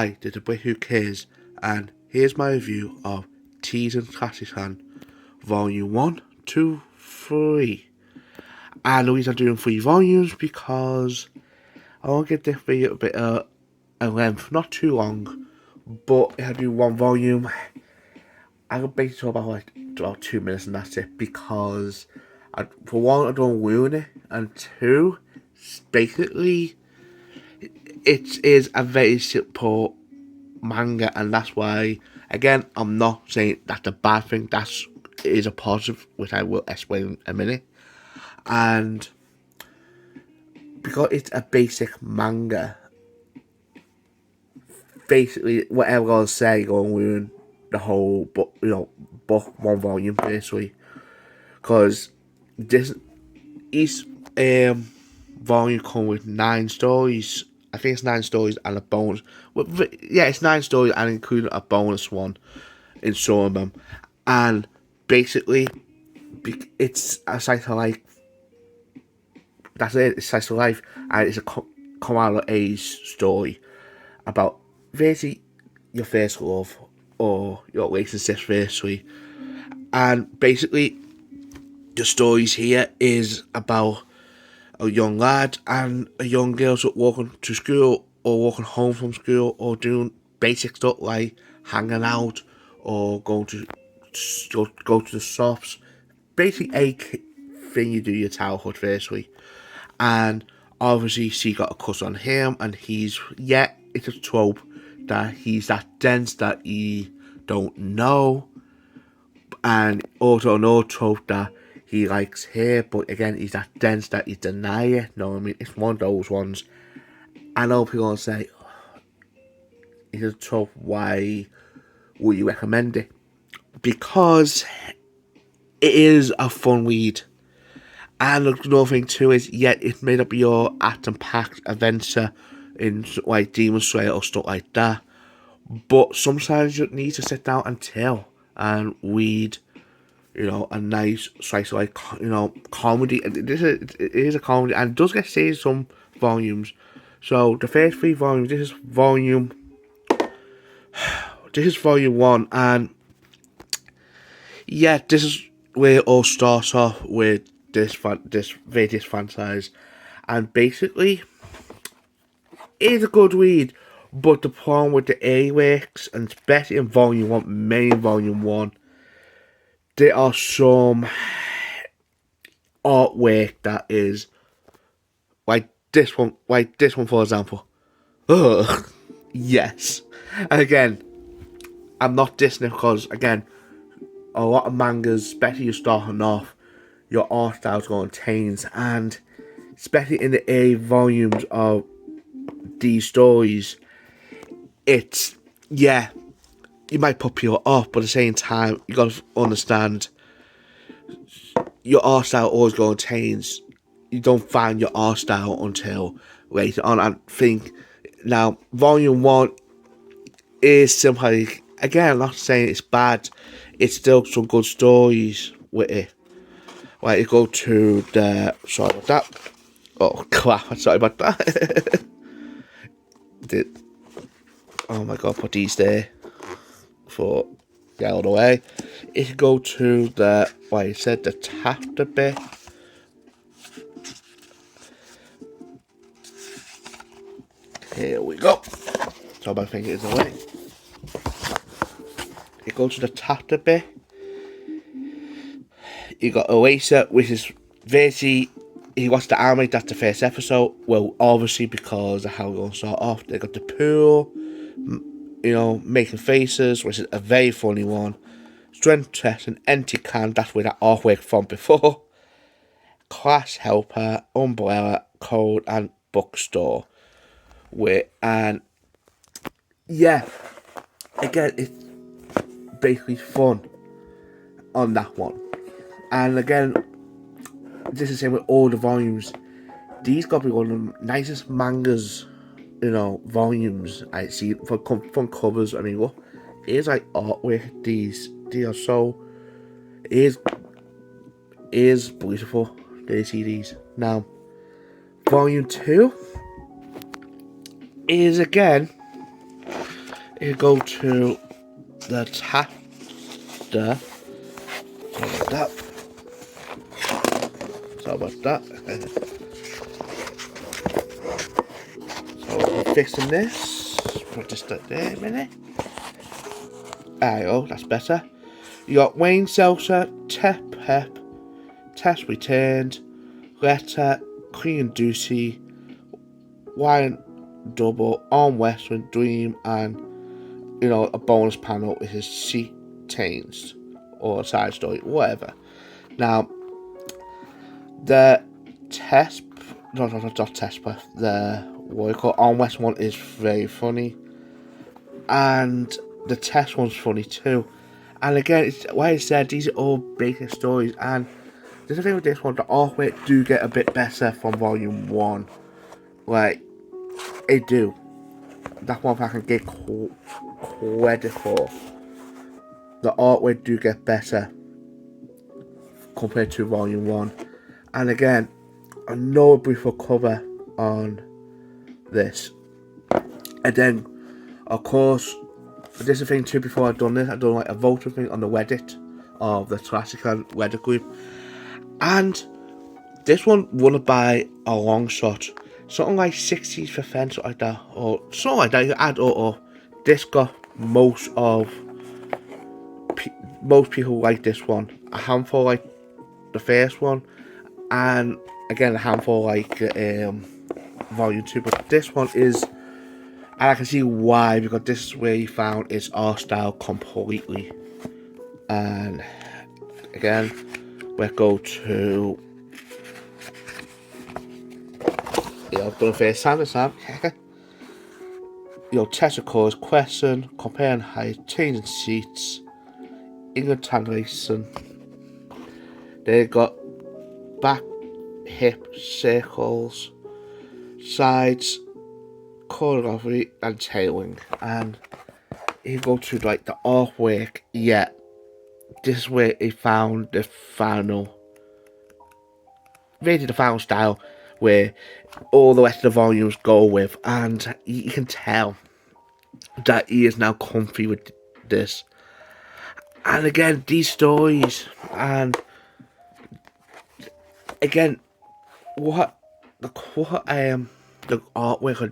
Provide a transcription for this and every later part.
Hi, this is Who Cares, and here's my review of Teasing Takagi-san, Volume 1, 2, 3. And the reason I'm doing 3 volumes because I want to give this video a bit of a length, not too long, but if I do 1 volume, I can basically talk about 2 minutes and that's it, because for 1, I don't ruin it, and 2, basically, it is a very simple manga, and that's why, again, I'm not saying that's a bad thing. That is a positive, which I will explain in a minute. And because it's a basic manga, basically whatever I'll say gonna ruin the whole book, book 1 volume basically, because this each volume comes with 9 stories. I think it's 9 stories and a bonus. Well, yeah, it's 9 stories and including a bonus one in some of them. And basically, it's a slice of life. That's it. It's a slice of life, and it's a come out of age story about basically your first love or your relationship, basically. And basically, the stories here is about a young lad and a young girl walking to school or walking home from school or doing basic stuff like hanging out or go to the shops. Basically, a thing you do your childhood firstly. And obviously, she got a crush on him, and it's a trope that he's that dense that he don't know, and also another trope that he likes her, but again, he's that dense that he deny it. No, I mean, it's one of those ones. I know people will say, it's a trope, why would you recommend it? Because it is a fun read. And another thing too is, it's made up of your action-packed adventure in like Demon Slayer or stuff like that. But sometimes you need to sit down and chill and read, a nice slice of like, comedy. It is a comedy, and it does get saved some volumes. So the first 3 volumes, this is volume 1, and this is where it all starts off with this franchise, and basically, it is a good read. But the problem with the A works, and especially in volume 1, main volume 1, there are some artwork that is like this one for example. Ugh. Yes. And again, I'm not dissing it because, again, a lot of mangas, especially you're starting off, your art style's going to change, and especially in the A volumes of these stories, it's, you might put people off, but at the same time, you got to understand your art style always going to change. You don't find your art style until later on. I think now volume 1 is simply, again, I'm not saying it's bad. It's still some good stories with it. Like, you go to the, sorry about that. Oh crap! Sorry about that. Oh my god! Put these there for get out of the way. If you go to the, like I said, the chapter bit. Here we go. So my finger is away. You go to the chapter bit. You got Oasis, which is basically, he watched the anime, that's the first episode. Well, obviously, because of how we're going to start off. They got the pool, making faces, which is a very funny one. Strength test and empty can, that's where that artwork from before. Class helper, umbrella, code, and bookstore. Again, it's basically fun on that one. And again, this is the same with all the volumes. These got to be one of the nicest mangas, volumes I see from covers. I mean, what is like artwork? These are so, it is beautiful. They see these now. Volume 2 is again You go to the chapter. Sorry about that. Sorry about that. So we're fixing this. Put this there a minute. There you go, that's better. You got Wayne Seltzer, Tep Pep, Test Returned, Letter, Queen Ducey, Wine Double, On Western, Dream, and a bonus panel with his Sea Tains or side story, whatever. Now, the test, not test, but the what you call On West one is very funny, and the test one's funny too. And again, it's like I said, these are all basic stories, and there's a thing with this one, the artwork do get a bit better from volume 1. Like, it do. That's one thing I can get credit for. The artwork do get better compared to volume 1. And again, another brief cover on this. And then, of course, there's a thing too, before I've done this, I've done like a voting thing on the Reddit of the Takagi-san Reddit group. And this one won by a long shot. Something like 60%, something like that. Or something like that, you add or this got most people like this one. A handful like the first one. And again, a handful like volume 2. But this one is, and I can see why, because this is where he found his art style completely. And again, we'll go to done first time this time. Tessa cause question, comparing height, changing seats, England Tanglation. They got back, hip, circles, sides, choreography, and tailing. And you go to like the artwork, yeah. This is where he found the final, really the final style, where all the rest of the volumes go with, and you can tell that he is now comfy with this. And again, these stories, and again, the artwork of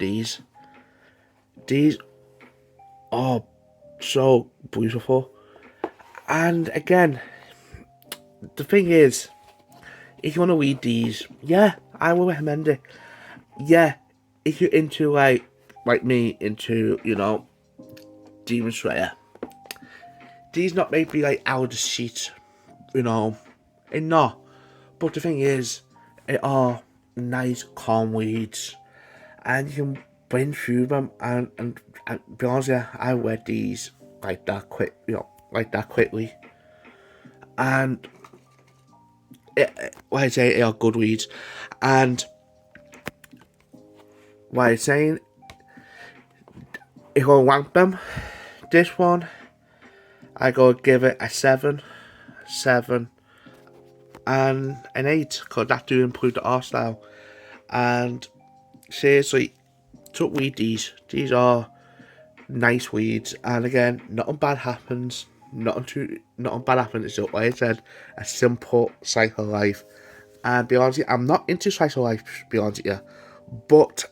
these are so beautiful. And again, the thing is, if you want to read these, yeah, I will recommend it. Yeah, if you're into like me, into Demon Slayer, these not maybe like out of the seat, and not. But the thing is, it are nice, calm reads, and you can brain through them. And be honest, yeah, I read these like that quick, like that quickly, and like I say, they are good reads. And what I'm saying, if I rank them, this one, I go give it a 7, and an 8, because that do improve the art style. And seriously, don't read these. These are nice reads, and again, nothing bad happens. Nothing bad happens. It's just, like I said, a simple cycle of life. And be honest, I'm not into cycle of life, to be honest with you, but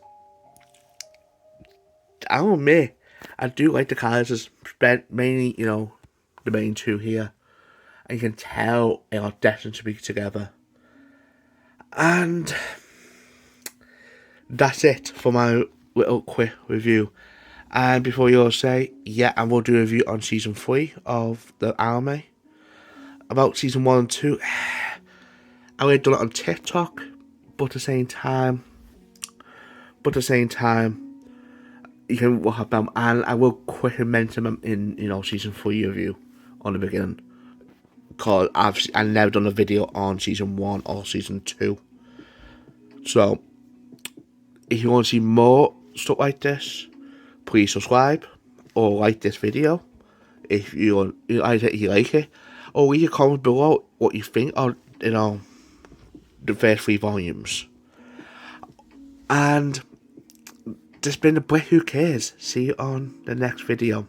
I'll admit, I do like the characters, mainly, the main two here. And you can tell they are destined to be together. And that's it for my little quick review. And before you all say, yeah, I will do a review on season 3 of the anime. About season 1 and 2, I already done it on TikTok, but at the same time, you can watch them, and I will quickly mention them in season 3 review on the beginning, because I've never done a video on season 1 or season 2. So if you want to see more stuff like this, please subscribe or like this video if you like it, or leave a comment below what you think of the first 3 volumes. And Just been a bit. Who cares? See you on the next video.